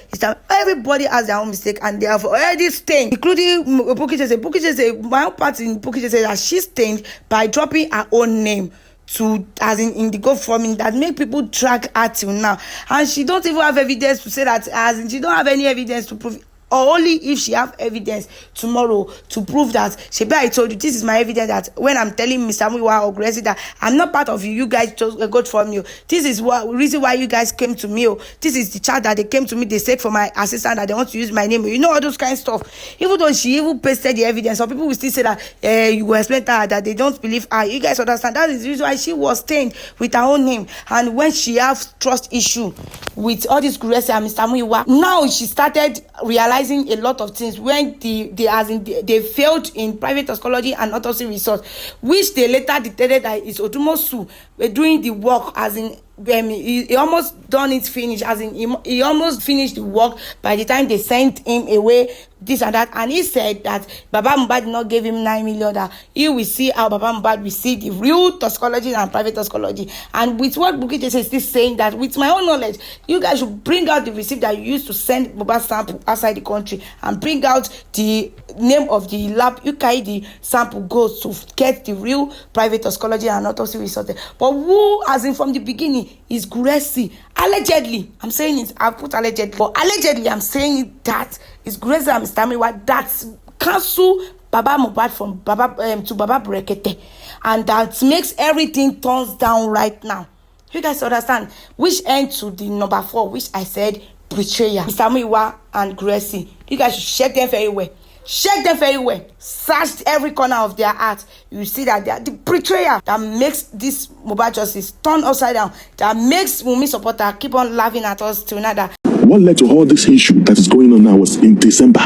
A: Everybody has their own mistake and they have already stained, including Bukije. My own part in Bukije says that she stained by dropping her own name to, as in the GoFundMe, that make people drag her till now, and she don't even have evidence to say that, as in she don't have any evidence to prove, or only if she have evidence tomorrow to prove that I told you, this is my evidence that when I'm telling Mr. Muyiwa or Gurexy that I'm not part of you guys just got from you. This is reason why you guys came to me. This is the chat that they came to me. They said for my assistant that they want to use my name. All those kind of stuff. Even though she even pasted the evidence, some people will still say that you will explain to her that they don't believe her. You guys understand? That is the reason why she was stained with her own name. And when she have trust issue with all this Gurexy and Mr. Muyiwa, now she started realizing a lot of things when they failed in private toxicology and autopsy results, which they later detected that it's Odumosu doing the work, as in he almost done it finish, as in he almost finished the work by the time they sent him away, this and that. And he said that Baba Mubad did not give him 9 million, that he will see how Baba Mubad will see the real toxicology and private toxicology. And with what Gurexy is still saying, that with my own knowledge, you guys should bring out the receipt that you used to send Mubad sample outside the country and bring out the name of the lab you carry the sample goes to get the real private toxicology and autopsy result. But who, as in from the beginning, me is Gurexy. Allegedly, I'm saying it, I've put allegedly, but allegedly, I'm saying it that it's Gurexy and Mr. Muyiwa that cancel Baba Mubad from Baba to Baba Brekete, and that makes everything turns down right now. You guys understand? Which end to the number 4, which I said betrayal. Mr. Muyiwa and Gurexy. You guys should check them very well. Check them very well. Search every corner of their heart. You see that they are the betrayal that makes this Mubad justice turn upside down. That makes Wunmi supporter keep on laughing at us till now.
B: What led to all this issue that is going on now was in December.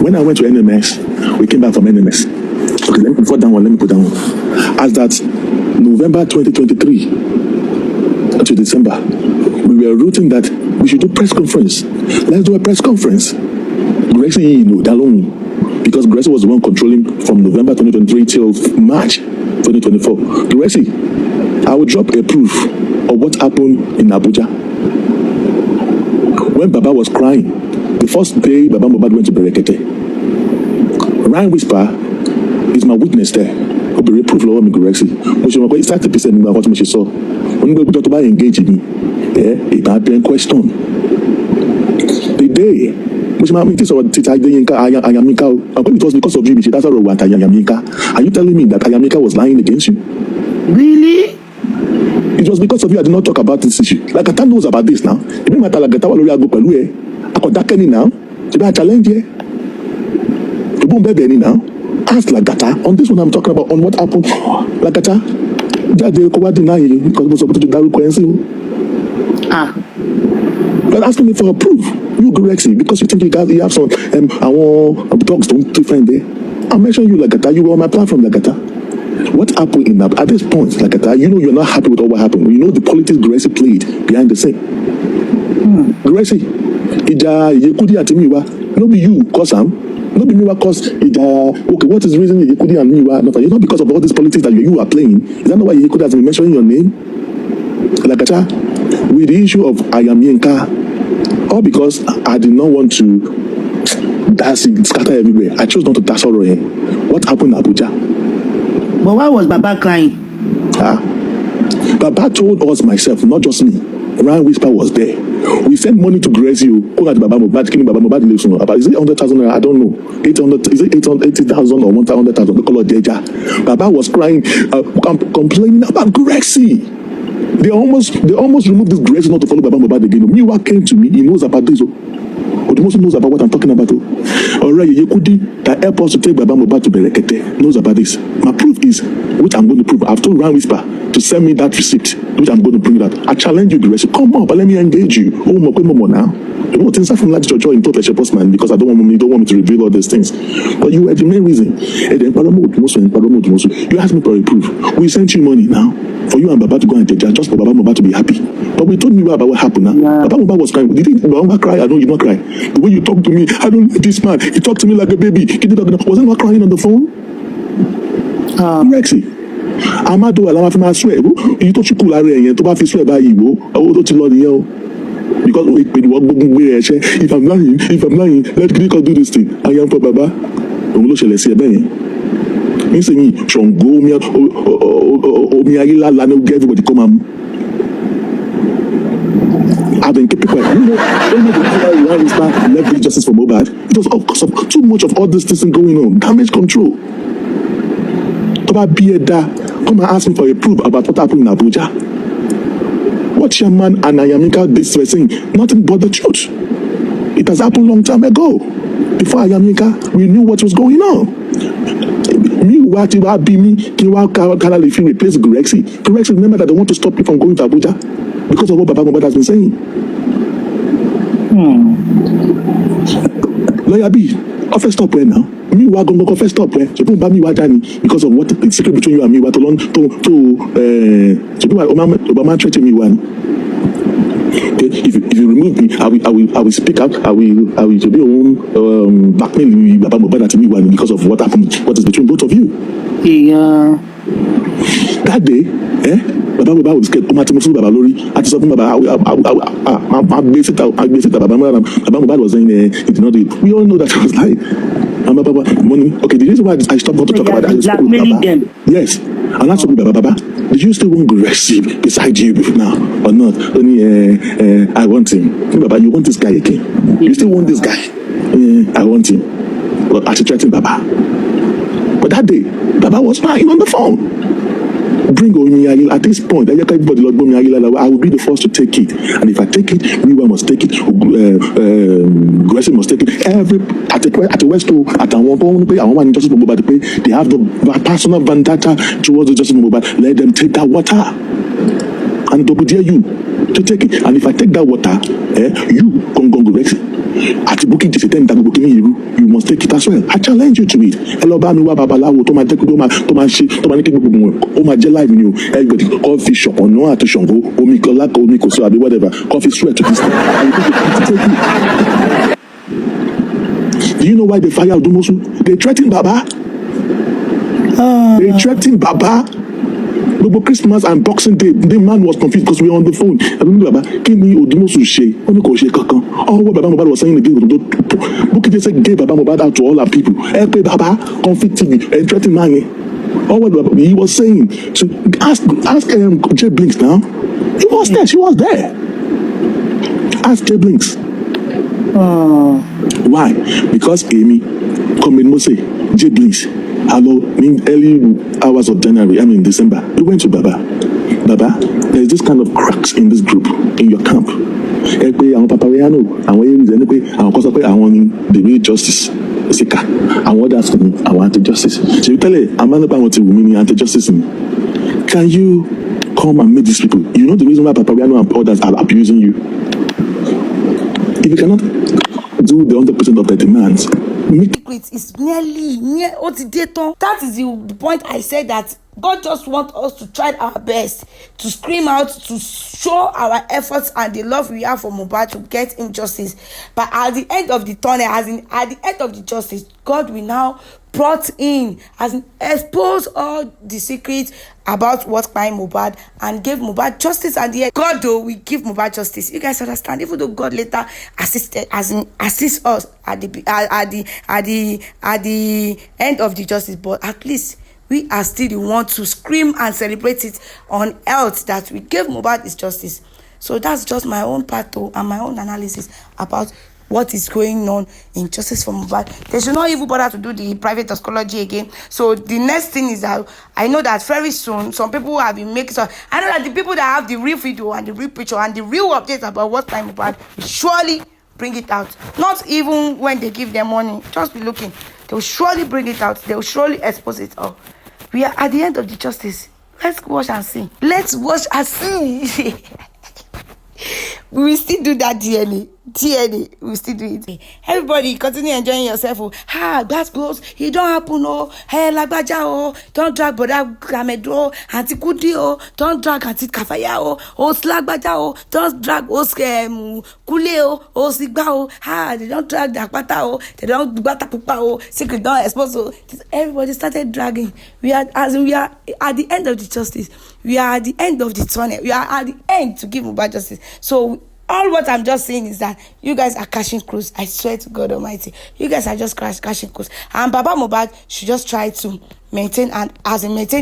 B: When I went to NMS, we came back from NMS. Okay, let me put that one, let me put that one. As that November 2023 to December, we were rooting that we should do press conference. Let's do a press conference. Gurexy, you know, that alone, because Gurexy was the one controlling from November 2023 till March 2024. Gurexy, I will drop a proof of what happened in Abuja. When Baba was crying, the first day Baba Mubad went to Berekete, Ryan Whisper is my witness there. Will be proof of me, Gurexy. Which is 30% of what she saw. When we put to engage me, it had been question. The day, which my meeting saw Ayamika, it was because of you, that's all what Ayamika. Are you telling me that Ayamika was lying against you?
A: Really?
B: It was because of you I did not talk about this issue. Like Lagata knows about this now. It didn't matter Lagata was go Palue. I got that Kenny now. To be a challenge here. To boom baby now. Ask Lagata on this one I'm talking about on what happened. Lagata, that they could deny you because was supposed to do that. But asking me for a proof. You Gurexy, because you think you have some our dogs don't defend there. I mentioned you Lagata. You were on my platform Lagata. What happened in that at this point, like that, you know you're not happy with all what happened. You know the politics Gurexy played behind the scene. Gurexy, ija Yekudi and Muyiwa, no be you cause am, no be Muyiwa cause ija. Okay, what is the reason Yekudi and Muyiwa? It's not because of all this politics that you are playing. Is that not why Yekudi has been mentioning your name? Like that, with the issue of Ayamika, all because I did not want to dance it scatter everywhere. I chose not to dance all right. What happened in Abuja?
C: But why was Baba crying?
B: Baba told us myself, not just me. Ryan Whisper was there. We sent money to Gurexy. Who had Baba Mubad? Killing Baba Mubad lives on. About is it 100,000? I don't know. 800? Is it 880,000 or 100,000? They call it Deja. Baba was crying, complaining about Gurexy. They almost removed this Gurexy not to follow Baba Mubad again. Muyiwa came to me. He knows about this. But most knows about what I'm talking about. Already, Yekudi that help us to take Baba Mubad to Berekete knows about this. My proof is, which I'm going to prove. I've told Ryan Whisper to send me that receipt, which I'm going to bring it out. I challenge you, Gurexy. Come up, but let me engage you. Oh, more now. You know, things are from Lati Jojo in total postman because I don't want me to reveal all these things. But you were the main reason. And then you asked me for a proof. We sent you money now for you and Baba to go and take charge, just for Baba Mubad to be happy. But we told you about what happened now. Yeah. Baba Mubad was crying. Did Baba cry? I know you not cry. The way you talk to me, I don't like this man. You talk to me like a baby. Was anyone crying on the phone? Gurexy. Amado Alama swear. You thought you could to buy swear by you. Oh, don't you know because if I'm lying, let Gurexy do this thing. I am for Baba. Me say me chongo me ayila la no get everybody come am. I've been keeping quiet. You know why we start left justice for Mubad? It was because of too much of all this thing going on. Damage control. Toba Bieda, come and ask me for a proof about what happened in Abuja. What your man and Ayamika this were saying, nothing but the truth. It has happened long time ago. Before Ayamika, we knew what was going on. Me, what you are be me, can you replace Gurexy? Gurexy, remember that they want to stop you from going to Abuja because of what Baba Mubad has been saying. Lawyer B, offer stop where now? Me, what going to stop where? So don't buy me what because of what the secret between you and me. What to learn so do Obama threaten me one. Okay, if you remove me, I will speak out. I will to be on blackmail you Baba Mubad to me one because of what happened. What is between both of you?
C: Yeah.
B: That day, Baba Mubad was scared. Baba Lori. I just said Baba, I basic Baba Mubad was saying he did not do it. We all know that it was like Baba money. Okay, the reason why I stopped not to talk about that is
C: blackmailing them.
B: Yes. And And that's what Baba. Did you still want Gurexy beside you now or not? Only I want him. Baba, you want this guy again? You still want this guy? I want him. Well, I should threaten Baba. But that day, Baba was fine on the phone. Bring Omi at this point. Everybody Lord I will be the first to take it. And if I take it, Muyiwa must take it. Gurexy must take it. At the West at one justice for Mubad pay, they have the personal vendetta towards the justice for Mubad. Let them take that water. And double dare you to take it. And if I take that water, you come Gurexy. At the booking you must take it as well. I challenge you to it. Everybody coffee shop or no to Shango, whatever. Coffee sweat to this. Do you know why they fire Odumosu? They threaten Baba. They threaten Baba. Christmas and Boxing Day, the man was confused because we were on the phone. I remember Baba, give me Odumosu she. Oh, what Baba Mubad was saying again. Bukit said gave Baba Mubad out to all our people. Hey, Baba, conflict TV, and threaten money. Oh, what Baba, he was saying. So ask J Blinks now. He was there. She was there. Ask J Blinks. Why? Because Amy, come in Mose, J Blinks. Hello, in early hours of January, December, we went to Baba. Baba, there's this kind of cracks in this group, in your camp. The real justice. I want that for me. I want justice. So you tell her, I'm not about to mean anti-justice. Can you come and meet these people? You know the reason why Papariano and others are abusing you? If you cannot do the 100% of the demands,
A: secret is near that is the point I said that God just wants us to try our best to scream out, to show our efforts and the love we have for Mubad to get him justice. But at the end of the tunnel, at the end of the justice, God will now brought in, expose all the secrets about what crime Mubad and gave Mubad justice. And yet God though will give Mubad justice. You guys understand? Even though God later assist us at the end of the justice, but at least we are still the ones to scream and celebrate it on earth that we gave Mubad his justice. So that's just my own part too, and my own analysis about what is going on in justice for Mubad. They should not even bother to do the private toxicology again. So the next thing is that I know that very soon some people have been making. So I know that the people that have the real video and the real picture and the real updates about what time Mubad will surely bring it out. Not even when they give them money. Just be looking. They will surely bring it out. They will surely expose it all. We are at the end of the justice. Let's watch and see. Let's watch and see. We will still do that DNA, we still do it. Everybody continue enjoying yourself. That's close. It don't happen. Hey, lagbaja don't drag Boda Gamedo, Auntie Kudi don't drag Auntie Kafaya Slagbaja don't drag Kule Sigba they don't drag the Akpata they don't Bata Pupa secret don't expose everybody started dragging. We are at the end of the justice. We are at the end of the tunnel. We are at the end to give Mubad justice. So all what I'm just saying is that you guys are cashing cruise. I swear to God Almighty, you guys are just cashing cruise. And Baba Mubad should just try to maintain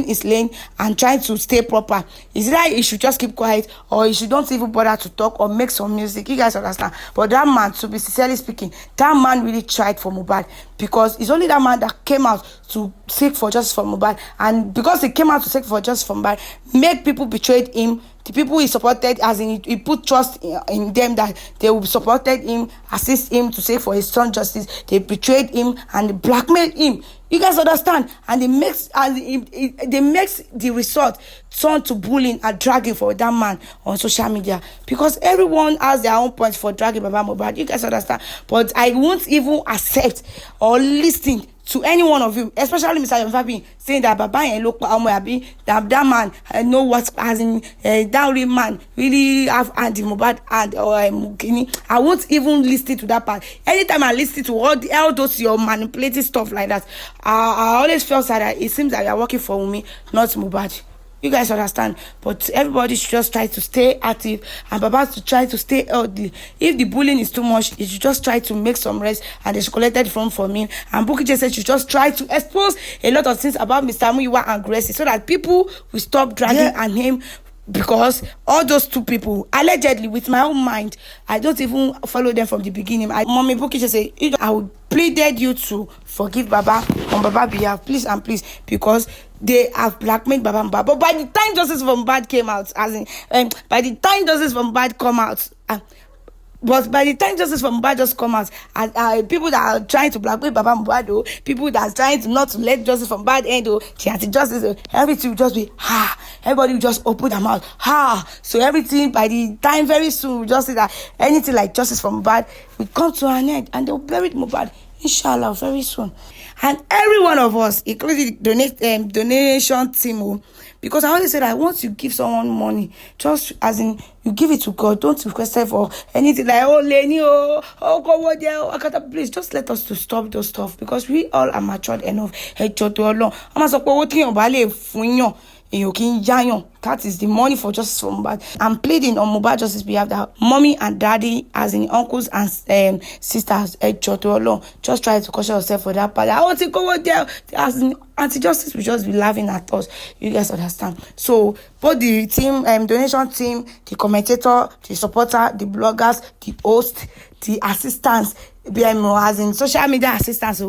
A: his lane and try to stay proper. Is it like he should just keep quiet, or he should don't even bother to talk or make some music? You guys understand? But that man, to be sincerely speaking, that man really tried for Mubad, because it's only that man that came out to seek for justice for Mubad, and because he came out to seek for justice for Mubad, make people betrayed him. The people he supported, as in he put trust in them that they will supported him, assist him to seek for his son justice. They betrayed him and they blackmailed him. You guys understand? And they makes the result turn to bullying and dragging for that man on social media, because everyone has their own points for dragging Baba Mubad. You guys understand? But I won't even accept or listen to any one of you, especially Mr. Fabi, saying that Baba and look that man know what, as in that real man really have anti Mubad and or Mukini. I won't even listen to that part. Anytime I listen to all those your manipulative stuff like that, I always feel sad that it seems that you are working for me, not Mubad. You guys understand? But everybody should just try to stay active, and Baba to try to stay healthy. If the bullying is too much, you should just try to make some rest, and they should collect it from him. And Bukky just said you should just try to expose a lot of things about Mr. Muyiwa and Gurexy, so that people will stop dragging and him. Because all those two people, allegedly, with my own mind, I don't even follow them from the beginning. Mommy Bukky just say, I would pleaded you to forgive Baba on Baba's behalf, please and please, because they have blackmailed Baba and Mubad. But by the time justice for Mubad came out, by the time justice for Mubad come out, but by the time justice for Mubad just come out, people that are trying to blackmail Baba Mubad, people that are trying to not to let justice for Mubad end, the anti-justice, everything will just be, everybody will just open their mouth, so everything, by the time very soon, we'll just say that anything like justice for Mubad will come to an end, and they'll bury Mubad, inshallah, very soon. And every one of us, including the donation team, because I always say that once you give someone money, just as in you give it to God, don't request it for anything like Lenny, go there, please just let us to stop those stuff, because we all are matured enough. That is the money for justice for Mubad. I'm pleading on Mubad justice behalf that mommy and daddy, as in uncles and sisters, just try to caution yourself for that part. I want to go there, as in anti-justice will just be laughing at us. You guys understand? So both the team, donation team, the commentator, the supporter, the bloggers, the host, the assistants, as in social media assistants,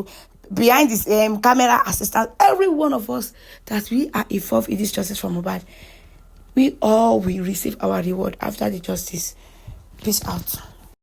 A: behind this camera assistant, every one of us that we are involved in this justice for Mubad, we all will receive our reward after the justice. Peace out.